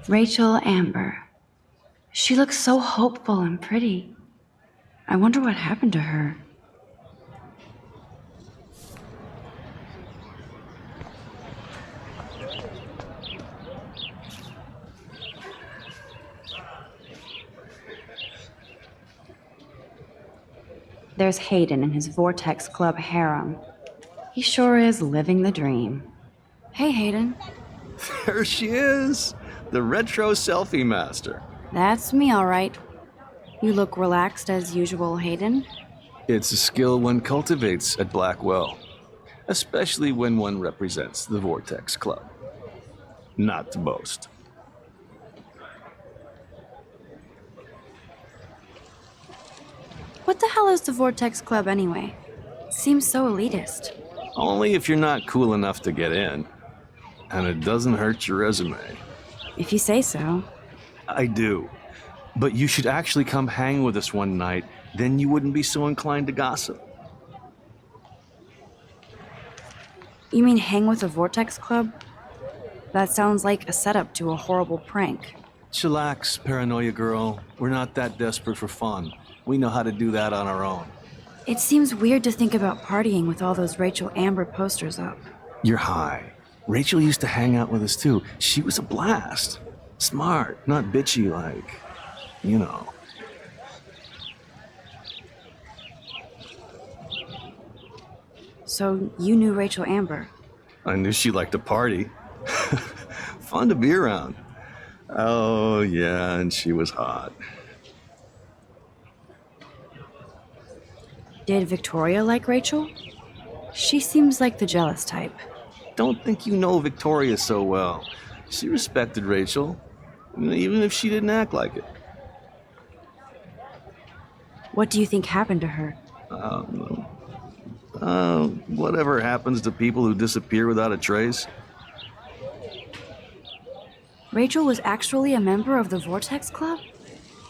Rachel Amber. She looks so hopeful and pretty. I wonder what happened to her. There's Hayden in his Vortex Club harem. He sure is living the dream. Hey, Hayden. There she is, the retro selfie master. That's me, all right. You look relaxed as usual, Hayden. It's a skill one cultivates at Blackwell, especially when one represents the Vortex Club. Not to boast. What the hell is the Vortex Club anyway? Seems so elitist. Only if you're not cool enough to get in. And it doesn't hurt your resume. If you say so. I do. But you should actually come hang with us one night, then you wouldn't be so inclined to gossip. You mean hang with the Vortex Club? That sounds like a setup to a horrible prank. Chillax, paranoia girl. We're not that desperate for fun. We know how to do that on our own. It seems weird to think about partying with all those Rachel Amber posters up. You're high. Rachel used to hang out with us too. She was a blast. Smart, not bitchy like, you know. So you knew Rachel Amber? I knew she liked to party. Fun to be around. Oh, yeah, and she was hot. Did Victoria like Rachel? She seems like the jealous type. Don't think you know Victoria so well. She respected Rachel, even if she didn't act like it. What do you think happened to her? Whatever happens to people who disappear without a trace. Rachel was actually a member of the Vortex Club?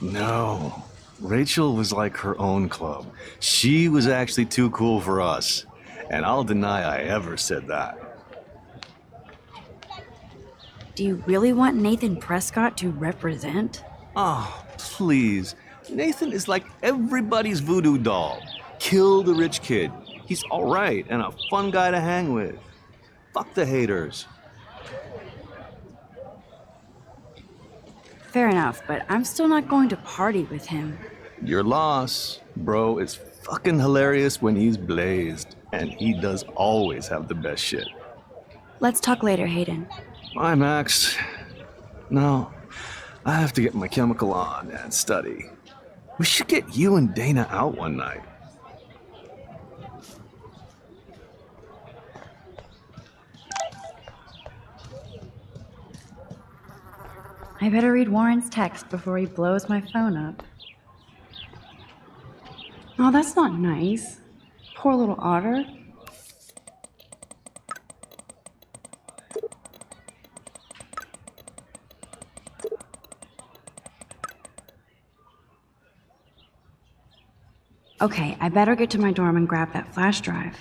No. Rachel was like her own club. She was actually too cool for us. And I'll deny I ever said that. Do you really want Nathan Prescott to represent? Oh, please. Nathan is like everybody's voodoo doll. Kill the rich kid. He's all right and a fun guy to hang with. Fuck the haters. Fair enough, but I'm still not going to party with him. Your loss, bro, is fucking hilarious when he's blazed. And he does always have the best shit. Let's talk later, Hayden. Bye, Max. No, I have to get my chemical on and study. We should get you and Dana out one night. I better read Warren's text before he blows my phone up. Oh, that's not nice. Poor little otter. Okay, I better get to my dorm and grab that flash drive.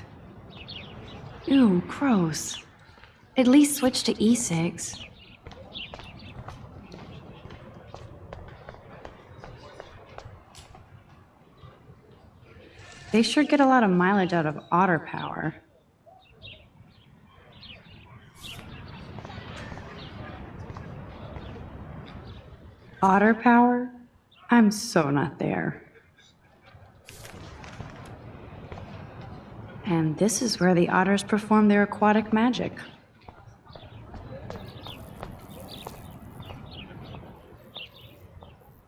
Ew, gross. At least switch to E6. They sure get a lot of mileage out of otter power. Otter power? I'm so not there. And this is where the otters perform their aquatic magic.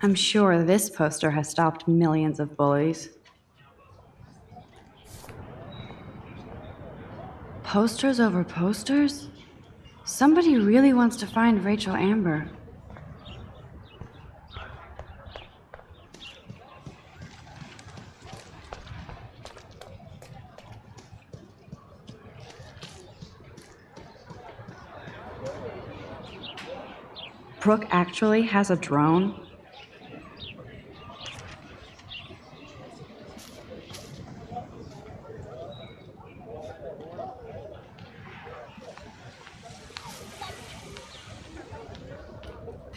I'm sure this poster has stopped millions of bullies. Posters over posters? Somebody really wants to find Rachel Amber. Brooke actually has a drone?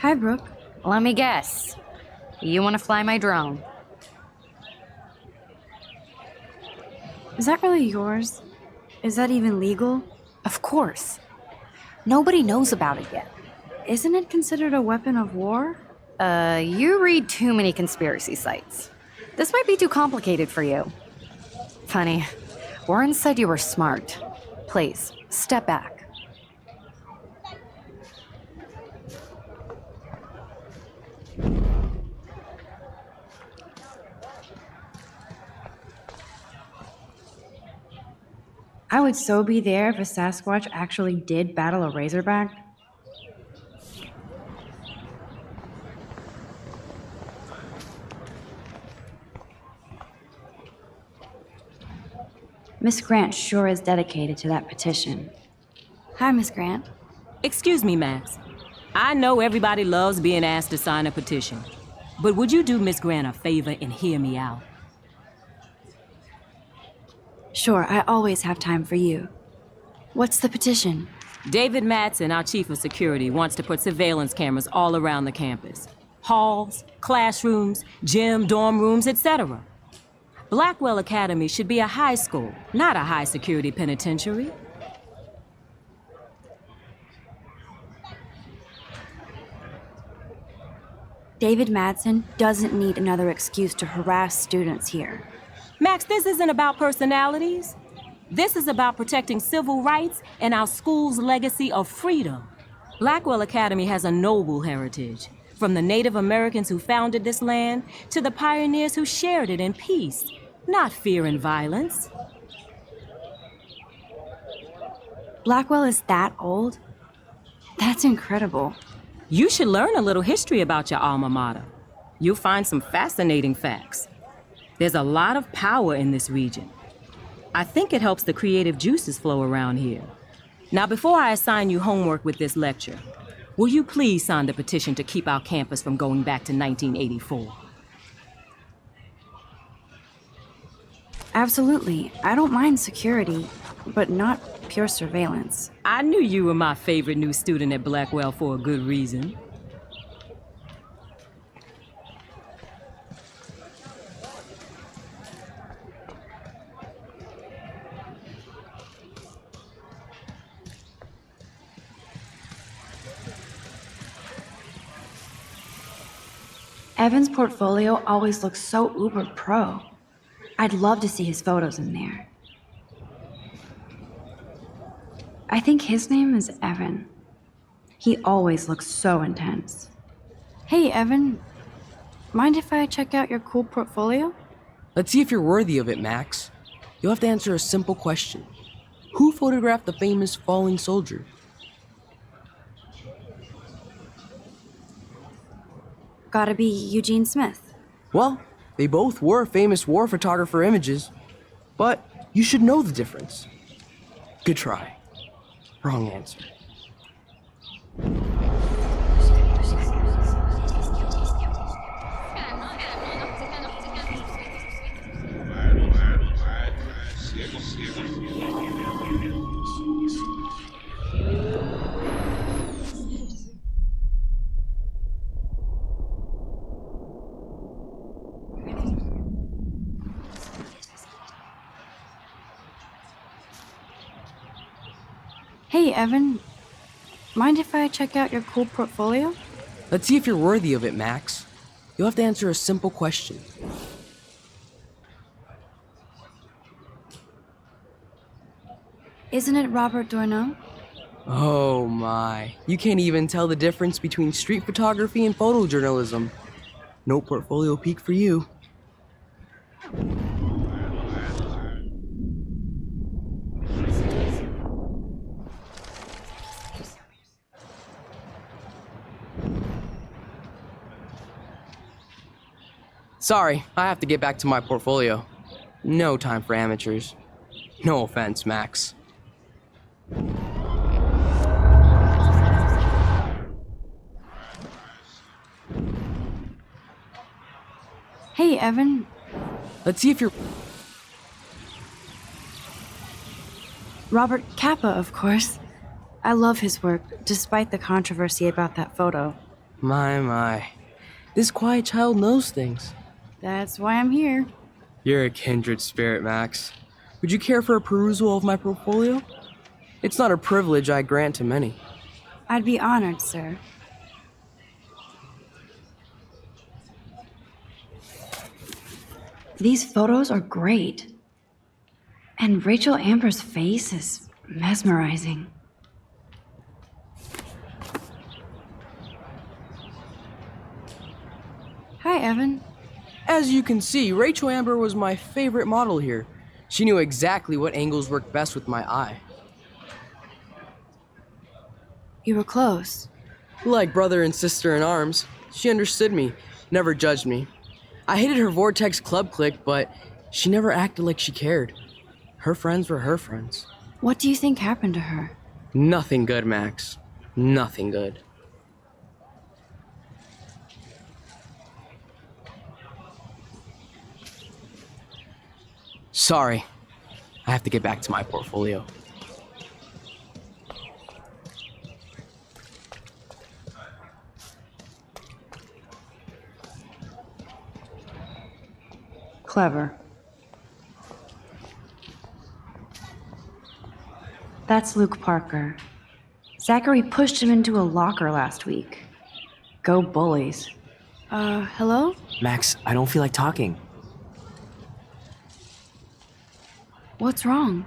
Hi, Brooke. Let me guess. You want to fly my drone? Is that really yours? Is that even legal? Of course. Nobody knows about it yet. Isn't it considered a weapon of war? You read too many conspiracy sites. This might be too complicated for you. Funny, Warren said you were smart. Please, step back. I would so be there if a Sasquatch actually did battle a Razorback. Miss Grant sure is dedicated to that petition. Hi, Miss Grant. Excuse me, Max. I know everybody loves being asked to sign a petition, but would you do Miss Grant a favor and hear me out? Sure, I always have time for you. What's the petition? David Madsen, our chief of security, wants to put surveillance cameras all around the campus. Halls, classrooms, gym, dorm rooms, etc. Blackwell Academy should be a high school, not a high-security penitentiary. David Madsen doesn't need another excuse to harass students here. Max, this isn't about personalities. This is about protecting civil rights and our school's legacy of freedom. Blackwell Academy has a noble heritage, from the Native Americans who founded this land to the pioneers who shared it in peace, not fear and violence. Blackwell is that old? That's incredible. You should learn a little history about your alma mater. You'll find some fascinating facts. There's a lot of power in this region. I think it helps the creative juices flow around here. Now, before I assign you homework with this lecture, will you please sign the petition to keep our campus from going back to 1984? Absolutely. I don't mind security, but not pure surveillance. I knew you were my favorite new student at Blackwell for a good reason. Evan's portfolio always looks so uber pro. I'd love to see his photos in there. I think his name is Evan. He always looks so intense. Hey, Evan. Mind if I check out your cool portfolio? Let's see if you're worthy of it, Max. You'll have to answer a simple question. Who photographed the famous falling soldier? Gotta be Eugene Smith. Well, they both were famous war photographer images, but you should know the difference. Good try. Wrong answer. Hey, Evan. Mind if I check out your cool portfolio? Let's see if you're worthy of it, Max. You'll have to answer a simple question. Isn't it Robert Doisneau? Oh my, you can't even tell the difference between street photography and photojournalism. No portfolio peek for you. Sorry, I have to get back to my portfolio. No time for amateurs. No offense, Max. Hey, Evan. Let's see if you're... Robert Capa, of course. I love his work, despite the controversy about that photo. My. This quiet child knows things. That's why I'm here. You're a kindred spirit, Max. Would you care for a perusal of my portfolio? It's not a privilege I grant to many. I'd be honored, sir. These photos are great. And Rachel Amber's face is mesmerizing. Hi, Evan. As you can see, Rachel Amber was my favorite model here. She knew exactly what angles worked best with my eye. You were close. Like brother and sister in arms, she understood me, never judged me. I hated her Vortex Club clique, but she never acted like she cared. Her friends were her friends. What do you think happened to her? Nothing good, Max. Nothing good. Sorry. I have to get back to my portfolio. Clever. That's Luke Parker. Zachary pushed him into a locker last week. Go bullies. Hello? Max, I don't feel like talking. What's wrong?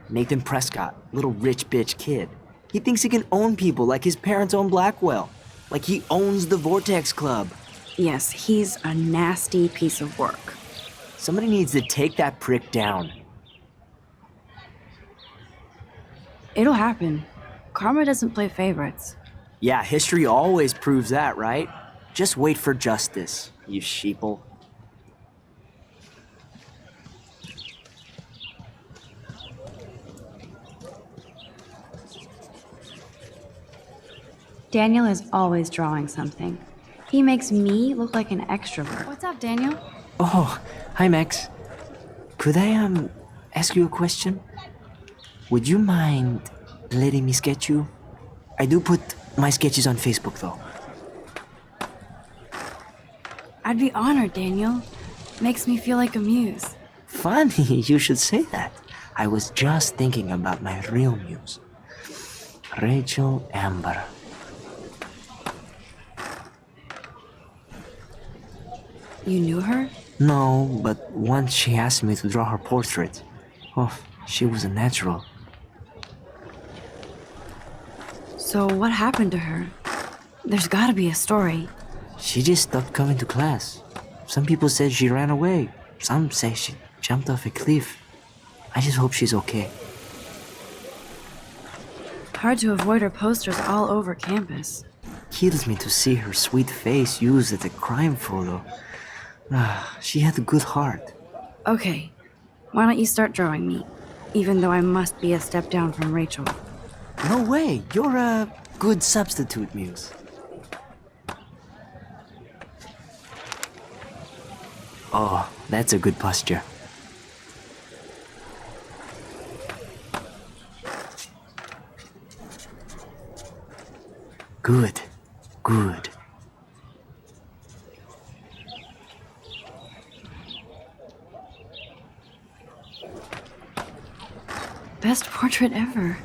Nathan Prescott, little rich bitch kid. He thinks he can own people like his parents own Blackwell. Like he owns the Vortex Club. Yes, he's a nasty piece of work. Somebody needs to take that prick down. It'll happen. Karma doesn't play favorites. Yeah, history always proves that, right? Just wait for justice, you sheeple. Daniel is always drawing something. He makes me look like an extrovert. What's up, Daniel? Oh, hi Max. Could I, ask you a question? Would you mind letting me sketch you? I do put my sketches on Facebook though. I'd be honored, Daniel. Makes me feel like a muse. Funny, you should say that. I was just thinking about my real muse. Rachel Amber. You knew her? No, but once she asked me to draw her portrait. Oh, she was a natural. So what happened to her? There's gotta be a story. She just stopped coming to class. Some people said she ran away. Some say she jumped off a cliff. I just hope she's okay. Hard to avoid her posters all over campus. Kills me to see her sweet face used as a crime photo. She had a good heart. Okay, why don't you start drawing me? Even though I must be a step down from Rachel. No way, you're a good substitute, Muse. Oh, that's a good posture. Good, good. Best portrait ever.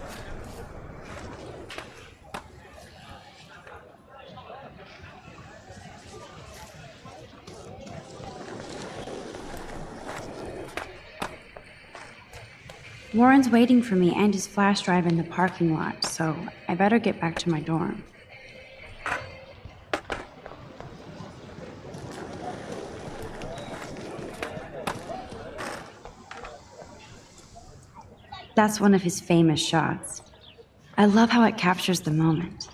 Warren's waiting for me and his flash drive in the parking lot, so I better get back to my dorm. That's one of his famous shots. I love how it captures the moment.